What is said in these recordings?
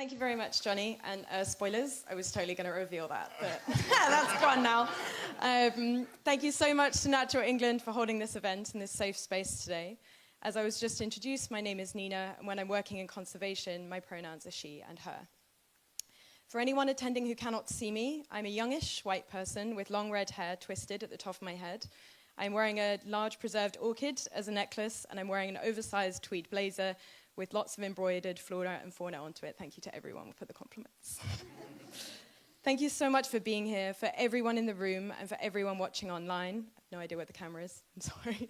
Thank you very much, Johnny. And spoilers, I was totally going to reveal that, but that's gone now. Thank you so much to Natural England for holding this event in this safe space today. As I was just introduced, my name is Nina, and when I'm working in conservation, my pronouns are she and her. For anyone attending who cannot see me, I'm a youngish white person with long red hair twisted at the top of my head. I'm wearing a large preserved orchid as a necklace, and I'm wearing an oversized tweed blazer with lots of embroidered flora and fauna onto it. Thank you to everyone for the compliments. Thank you so much for being here, for everyone in the room, and for everyone watching online. I have no idea where the camera is, I'm sorry.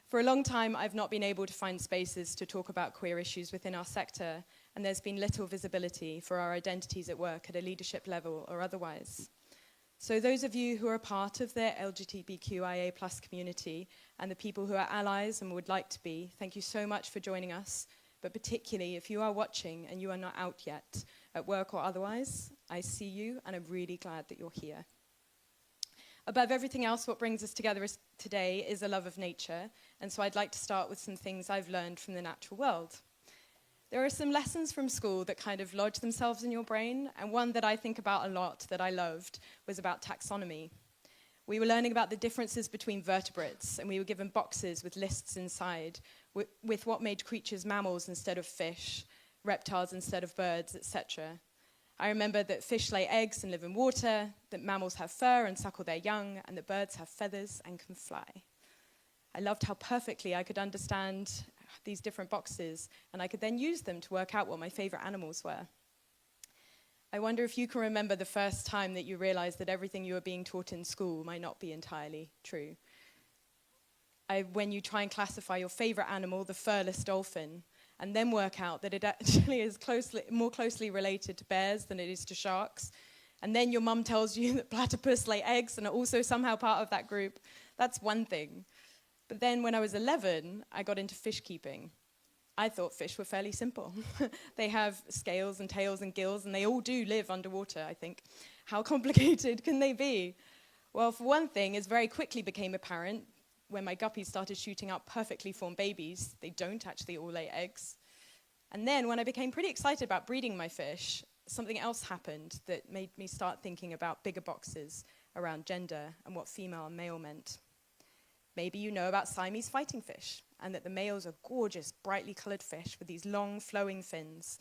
For a long time, I've not been able to find spaces to talk about queer issues within our sector, and there's been little visibility for our identities at work at a leadership level or otherwise. So those of you who are part of the LGBTQIA+ community and the people who are allies and would like to be, thank you so much for joining us. But particularly if you are watching and you are not out yet, at work or otherwise, I see you and I'm really glad that you're here. Above everything else, what brings us together today is a love of nature, and so I'd like to start with some things I've learned from the natural world. There are some lessons from school that kind of lodge themselves in your brain, and one that I think about a lot that I loved was about taxonomy. We were learning about the differences between vertebrates, and we were given boxes with lists inside, with what made creatures mammals instead of fish, reptiles instead of birds, etc. I remember that fish lay eggs and live in water, that mammals have fur and suckle their young, and that birds have feathers and can fly. I loved how perfectly I could understand these different boxes, and I could then use them to work out what my favorite animals were. I wonder if you can remember the first time that you realized that everything you were being taught in school might not be entirely true. When you try and classify your favorite animal, the furless dolphin, and then work out that it actually is more closely related to bears than it is to sharks, and then your mum tells you that platypus lay eggs and are also somehow part of that group, that's one thing. But then when I was 11, I got into fish keeping. I thought fish were fairly simple. They have scales and tails and gills, and they all do live underwater, I think. How complicated can they be? Well, for one thing, it very quickly became apparent when my guppies started shooting out perfectly formed babies, they don't actually all lay eggs. And then when I became pretty excited about breeding my fish, something else happened that made me start thinking about bigger boxes around gender and what female and male meant. Maybe you know about Siamese fighting fish, and that the males are gorgeous, brightly coloured fish with these long, flowing fins.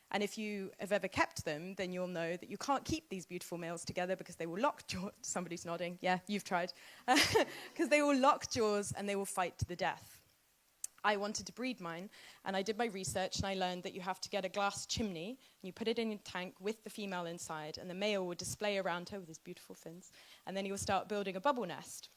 And if you have ever kept them, then you'll know that you can't keep these beautiful males together because they will lock jaws. Somebody's nodding. Yeah, you've tried. Because they will lock jaws and they will fight to the death. I wanted to breed mine, and I did my research, and I learned that you have to get a glass chimney, and you put it in a tank with the female inside, and the male will display around her with his beautiful fins, and then he will start building a bubble nest.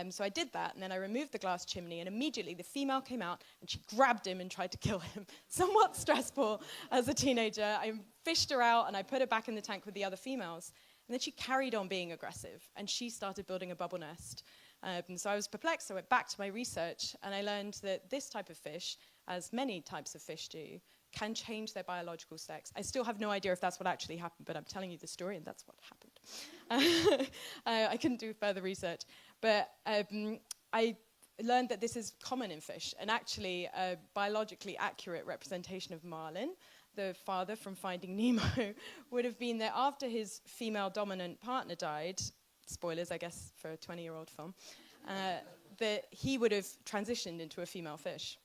So I did that, and then I removed the glass chimney, and immediately the female came out, and she grabbed him and tried to kill him. Somewhat stressful as a teenager. I fished her out, and I put her back in the tank with the other females. And then she carried on being aggressive, and she started building a bubble nest. So I was perplexed. I went back to my research, and I learned that this type of fish, as many types of fish do, can change their biological sex. I still have no idea if that's what actually happened, but I'm telling you the story, and that's what happened. I couldn't do further research. But I learned that this is common in fish, and actually a biologically accurate representation of marlin, the father from Finding Nemo, would have been that after his female dominant partner died, spoilers I guess for a 20-year-old film, that he would have transitioned into a female fish.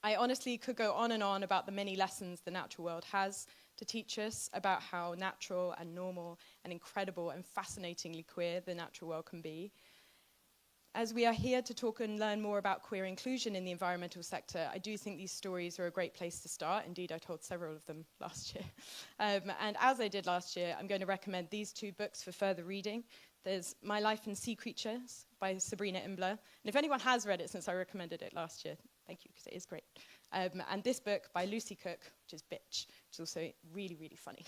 I honestly could go on and on about the many lessons the natural world has to teach us about how natural and normal and incredible and fascinatingly queer the natural world can be. As we are here to talk and learn more about queer inclusion in the environmental sector, I do think these stories are a great place to start. Indeed, I told several of them last year. And as I did last year, I'm going to recommend these two books for further reading. There's My Life in Sea Creatures by Sabrina Imbler. And if anyone has read it since I recommended it last year, thank you, because it is great. And this book by Lucy Cook, which is Bitch, which is also really, really funny.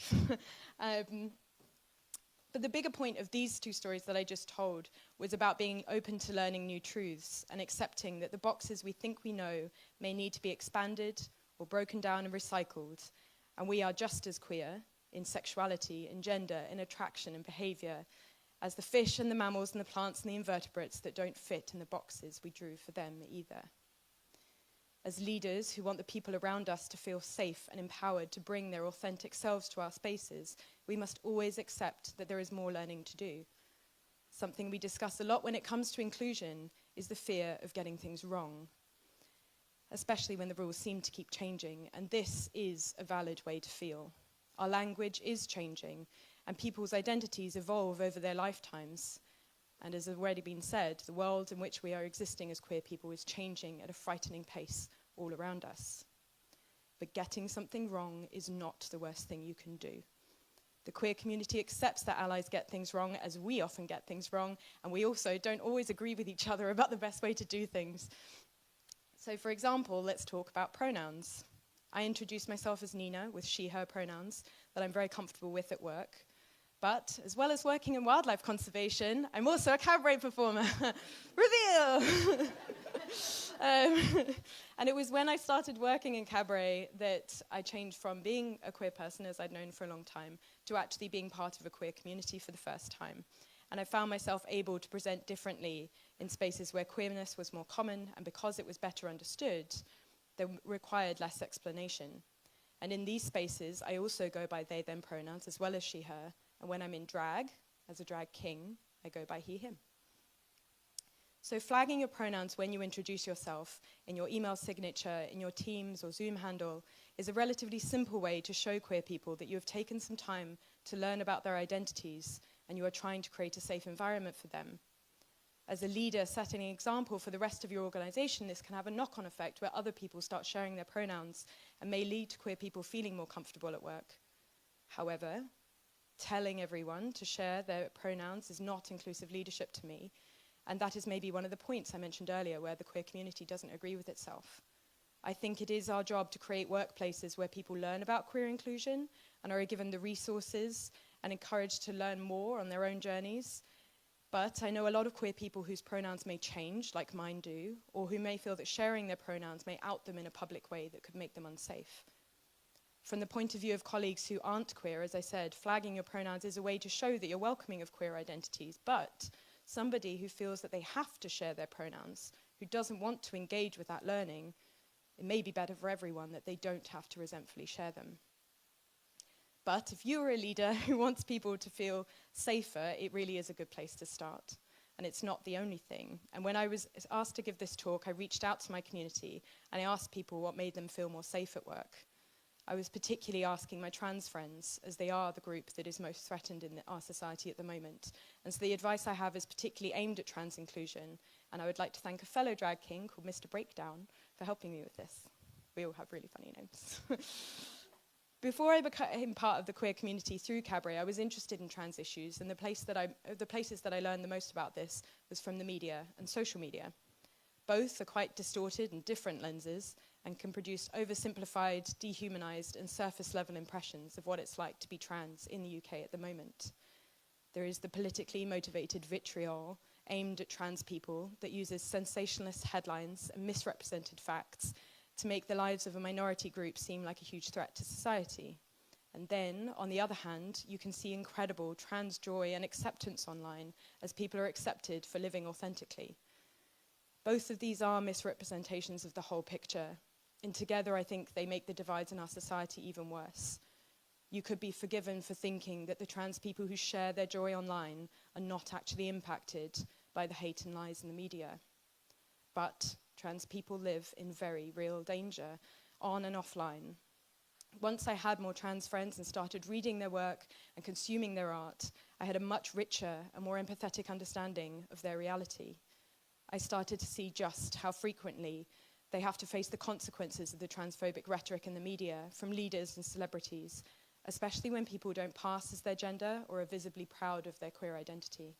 But the bigger point of these two stories that I just told was about being open to learning new truths and accepting that the boxes we think we know may need to be expanded or broken down and recycled. And we are just as queer in sexuality, in gender, in attraction and behavior as the fish and the mammals and the plants and the invertebrates that don't fit in the boxes we drew for them either. As leaders who want the people around us to feel safe and empowered to bring their authentic selves to our spaces, we must always accept that there is more learning to do. Something we discuss a lot when it comes to inclusion is the fear of getting things wrong, especially when the rules seem to keep changing, and this is a valid way to feel. Our language is changing, and people's identities evolve over their lifetimes. And as has already been said, the world in which we are existing as queer people is changing at a frightening pace all around us. But getting something wrong is not the worst thing you can do. The queer community accepts that allies get things wrong, as we often get things wrong, and we also don't always agree with each other about the best way to do things. So for example, let's talk about pronouns. I introduce myself as Nina with she, her pronouns that I'm very comfortable with at work. But as well as working in wildlife conservation, I'm also a cabaret performer. Reveal! And it was when I started working in cabaret that I changed from being a queer person, as I'd known for a long time, to actually being part of a queer community for the first time. And I found myself able to present differently in spaces where queerness was more common, and because it was better understood, they required less explanation. And in these spaces, I also go by they, them pronouns, as well as she, her. And when I'm in drag, as a drag king, I go by he, him. So flagging your pronouns when you introduce yourself in your email signature, in your Teams or Zoom handle, is a relatively simple way to show queer people that you have taken some time to learn about their identities and you are trying to create a safe environment for them. As a leader setting an example for the rest of your organization, this can have a knock-on effect where other people start sharing their pronouns and may lead to queer people feeling more comfortable at work. However, telling everyone to share their pronouns is not inclusive leadership to me, and that is maybe one of the points I mentioned earlier where the queer community doesn't agree with itself. I think it is our job to create workplaces where people learn about queer inclusion and are given the resources and encouraged to learn more on their own journeys. But I know a lot of queer people whose pronouns may change, like mine do, or who may feel that sharing their pronouns may out them in a public way that could make them unsafe. From the point of view of colleagues who aren't queer, as I said, flagging your pronouns is a way to show that you're welcoming of queer identities, but somebody who feels that they have to share their pronouns, who doesn't want to engage with that learning, it may be better for everyone that they don't have to resentfully share them. But if you're a leader who wants people to feel safer, it really is a good place to start. And it's not the only thing. And when I was asked to give this talk, I reached out to my community and I asked people what made them feel more safe at work. I was particularly asking my trans friends, as they are the group that is most threatened in our society at the moment. And so the advice I have is particularly aimed at trans inclusion. And I would like to thank a fellow drag king called Mr. Breakdown for helping me with this. We all have really funny names. Before I became part of the queer community through cabaret, I was interested in trans issues, and the places that I learned the most about this was from the media and social media. Both are quite distorted and different lenses and can produce oversimplified, dehumanized, and surface-level impressions of what it's like to be trans in the UK at the moment. There is the politically motivated vitriol aimed at trans people that uses sensationalist headlines and misrepresented facts to make the lives of a minority group seem like a huge threat to society. And then, on the other hand, you can see incredible trans joy and acceptance online as people are accepted for living authentically. Both of these are misrepresentations of the whole picture, and together I think they make the divides in our society even worse. You could be forgiven for thinking that the trans people who share their joy online are not actually impacted by the hate and lies in the media. But trans people live in very real danger, on and offline. Once I had more trans friends and started reading their work and consuming their art, I had a much richer and more empathetic understanding of their reality. I started to see just how frequently they have to face the consequences of the transphobic rhetoric in the media from leaders and celebrities, especially when people don't pass as their gender or are visibly proud of their queer identity.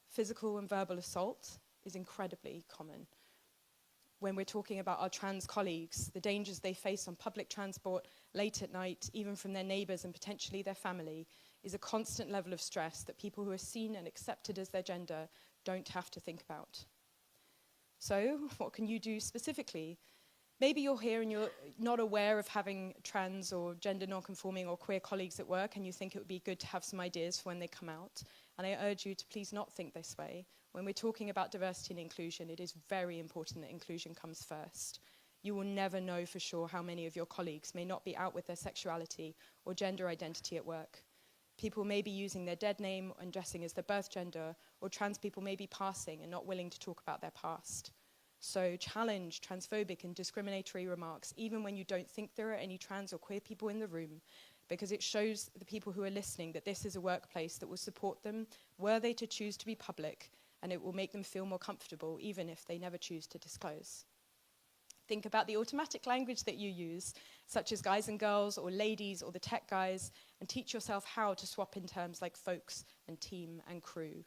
Physical and verbal assault is incredibly common. When we're talking about our trans colleagues, the dangers they face on public transport, late at night, even from their neighbours and potentially their family, is a constant level of stress that people who are seen and accepted as their gender don't have to think about. So, what can you do specifically? Maybe you're here and you're not aware of having trans or gender non-conforming or queer colleagues at work, and you think it would be good to have some ideas for when they come out. And I urge you to please not think this way. When we're talking about diversity and inclusion, it is very important that inclusion comes first. You will never know for sure how many of your colleagues may not be out with their sexuality or gender identity at work. People may be using their dead name and dressing as their birth gender, or trans people may be passing and not willing to talk about their past. So challenge transphobic and discriminatory remarks, even when you don't think there are any trans or queer people in the room, because it shows the people who are listening that this is a workplace that will support them were they to choose to be public, and it will make them feel more comfortable, even if they never choose to disclose. Think about the automatic language that you use, such as guys and girls, or ladies, or the tech guys, and teach yourself how to swap in terms like folks and team and crew.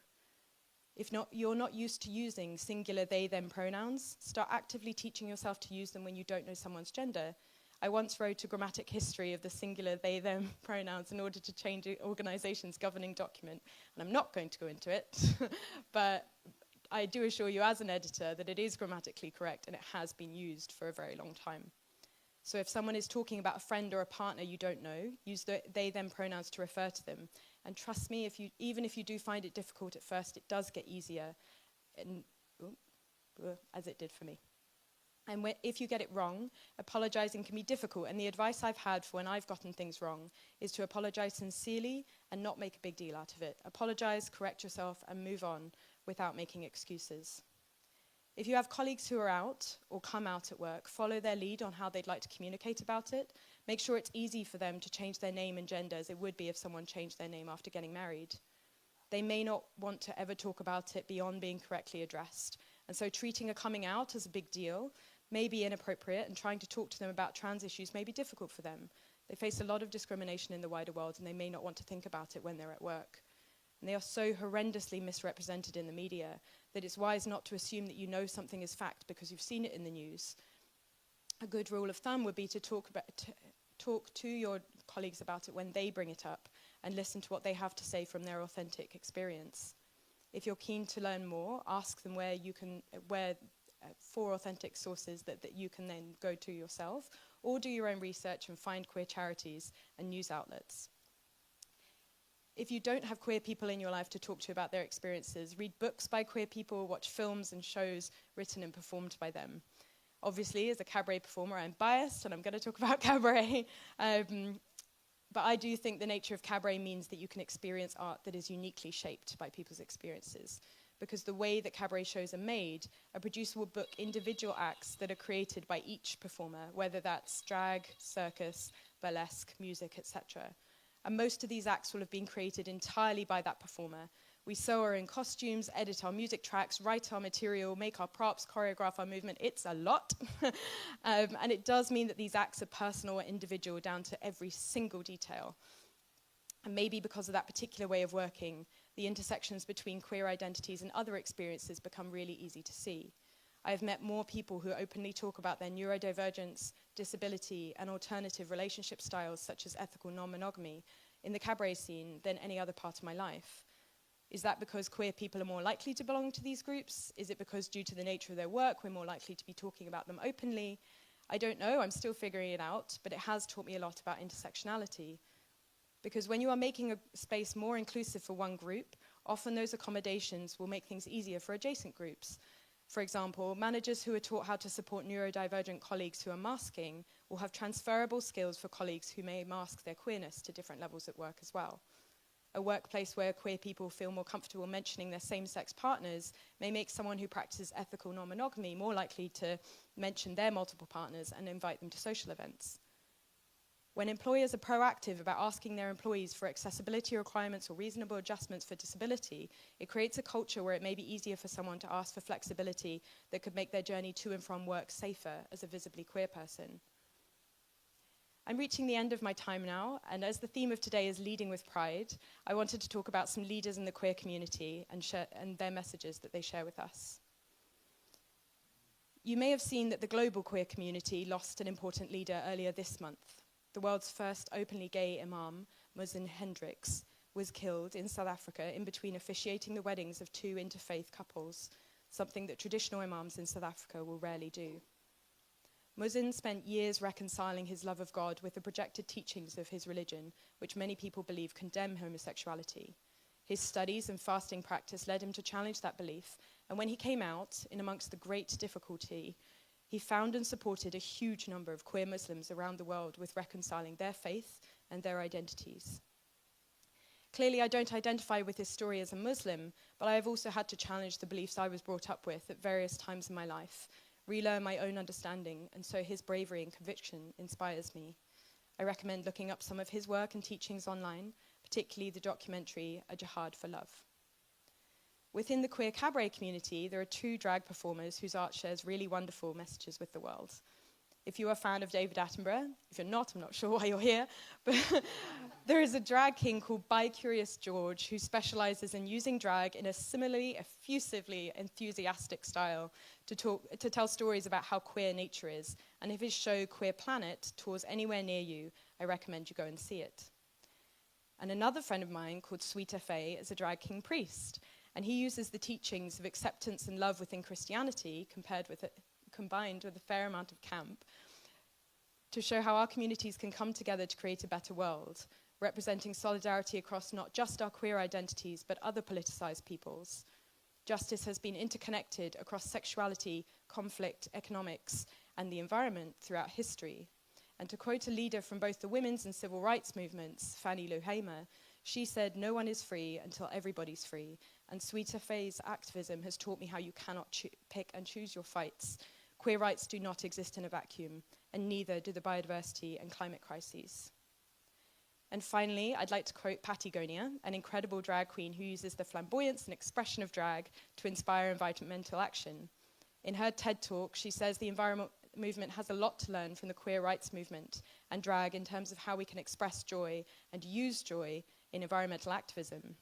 If you're not used to using singular they, them pronouns, start actively teaching yourself to use them when you don't know someone's gender. I once wrote a grammatic history of the singular they, them pronouns in order to change an organization's governing document, and I'm not going to go into it, but I do assure you as an editor that it is grammatically correct and it has been used for a very long time. So if someone is talking about a friend or a partner you don't know, use the they, them pronouns to refer to them. And trust me, even if you do find it difficult at first, it does get easier, as it did for me. And if you get it wrong, apologizing can be difficult. And the advice I've had for when I've gotten things wrong is to apologize sincerely and not make a big deal out of it. Apologize, correct yourself, and move on without making excuses. If you have colleagues who are out or come out at work, follow their lead on how they'd like to communicate about it. Make sure it's easy for them to change their name and gender as it would be if someone changed their name after getting married. They may not want to ever talk about it beyond being correctly addressed. And so treating a coming out as a big deal may be inappropriate, and trying to talk to them about trans issues may be difficult for them. They face a lot of discrimination in the wider world, and they may not want to think about it when they're at work. And they are so horrendously misrepresented in the media that it's wise not to assume that you know something is fact because you've seen it in the news. A good rule of thumb would be to talk to your colleagues about it when they bring it up, and listen to what they have to say from their authentic experience. If you're keen to learn more, ask them for authentic sources that you can then go to yourself, or do your own research and find queer charities and news outlets. If you don't have queer people in your life to talk to about their experiences, read books by queer people, watch films and shows written and performed by them. Obviously, as a cabaret performer, I'm biased and I'm going to talk about cabaret. But I do think the nature of cabaret means that you can experience art that is uniquely shaped by people's experiences. Because the way that cabaret shows are made, a producer will book individual acts that are created by each performer, whether that's drag, circus, burlesque, music, etc. And most of these acts will have been created entirely by that performer. We sew our own costumes, edit our music tracks, write our material, make our props, choreograph our movement. It's a lot. And it does mean that these acts are personal or individual down to every single detail. And maybe because of that particular way of working, the intersections between queer identities and other experiences become really easy to see. I have met more people who openly talk about their neurodivergence, disability, and alternative relationship styles, such as ethical non-monogamy, in the cabaret scene than any other part of my life. Is that because queer people are more likely to belong to these groups? Is it because due to the nature of their work, we're more likely to be talking about them openly? I don't know, I'm still figuring it out, but it has taught me a lot about intersectionality. Because when you are making a space more inclusive for one group, often those accommodations will make things easier for adjacent groups. For example, managers who are taught how to support neurodivergent colleagues who are masking will have transferable skills for colleagues who may mask their queerness to different levels at work as well. A workplace where queer people feel more comfortable mentioning their same-sex partners may make someone who practices ethical non-monogamy more likely to mention their multiple partners and invite them to social events. When employers are proactive about asking their employees for accessibility requirements or reasonable adjustments for disability, it creates a culture where it may be easier for someone to ask for flexibility that could make their journey to and from work safer as a visibly queer person. I'm reaching the end of my time now, and as the theme of today is leading with pride, I wanted to talk about some leaders in the queer community and their messages that they share with us. You may have seen that the global queer community lost an important leader earlier this month. The world's first openly gay imam, Muhsin Hendricks, was killed in South Africa in between officiating the weddings of two interfaith couples, something that traditional imams in South Africa will rarely do. Muhsin spent years reconciling his love of God with the projected teachings of his religion, which many people believe condemn homosexuality. His studies and fasting practice led him to challenge that belief, and when he came out, in amongst the great difficulty, He found and supported a huge number of queer Muslims around the world with reconciling their faith and their identities. Clearly, I don't identify with his story as a Muslim, but I have also had to challenge the beliefs I was brought up with at various times in my life, relearn my own understanding, and so his bravery and conviction inspires me. I recommend looking up some of his work and teachings online, particularly the documentary A Jihad for Love. Within the queer cabaret community, there are two drag performers whose art shares really wonderful messages with the world. If you are a fan of David Attenborough, if you're not, I'm not sure why you're here, but there is a drag king called Bi-Curious George who specializes in using drag in a similarly effusively enthusiastic style to tell stories about how queer nature is. And if his show Queer Planet tours anywhere near you, I recommend you go and see it. And another friend of mine called Sweet F.A. is a drag king priest, and he uses the teachings of acceptance and love within Christianity combined with a fair amount of camp to show how our communities can come together to create a better world, representing solidarity across not just our queer identities, but other politicized peoples. Justice has been interconnected across sexuality, conflict, economics, and the environment throughout history. And to quote a leader from both the women's and civil rights movements, Fannie Lou Hamer, she said, "No one is free until everybody's free." And Sweet F.A.'s activism has taught me how you cannot pick and choose your fights. Queer rights do not exist in a vacuum, and neither do the biodiversity and climate crises. And finally, I'd like to quote Patagonia, an incredible drag queen who uses the flamboyance and expression of drag to inspire environmental action. In her TED Talk, she says the environment movement has a lot to learn from the queer rights movement and drag in terms of how we can express joy and use joy in environmental activism.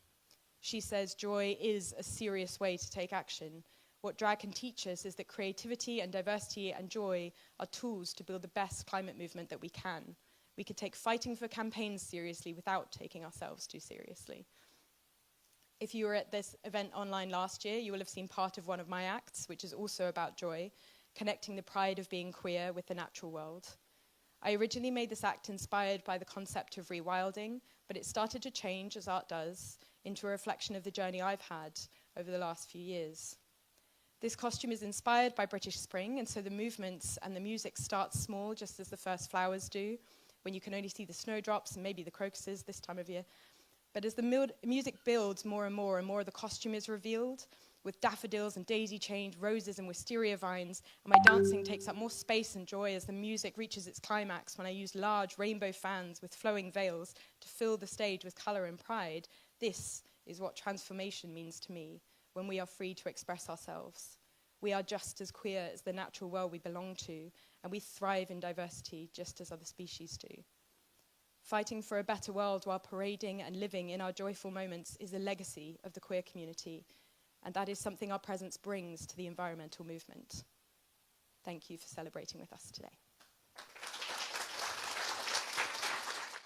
She says joy is a serious way to take action. What drag can teach us is that creativity and diversity and joy are tools to build the best climate movement that we can. We could take fighting for campaigns seriously without taking ourselves too seriously. If you were at this event online last year, you will have seen part of one of my acts, which is also about joy, connecting the pride of being queer with the natural world. I originally made this act inspired by the concept of rewilding, but it started to change, as art does, into a reflection of the journey I've had over the last few years. This costume is inspired by British Spring, and so the movements and the music start small, just as the first flowers do, when you can only see the snowdrops and maybe the crocuses this time of year. But as the music builds more and more of the costume is revealed, with daffodils and daisy-chained roses and wisteria vines, and my dancing takes up more space and joy as the music reaches its climax when I use large rainbow fans with flowing veils to fill the stage with colour and pride. This is what transformation means to me, when we are free to express ourselves. We are just as queer as the natural world we belong to, and we thrive in diversity just as other species do. Fighting for a better world while parading and living in our joyful moments is a legacy of the queer community, and that is something our presence brings to the environmental movement. Thank you for celebrating with us today.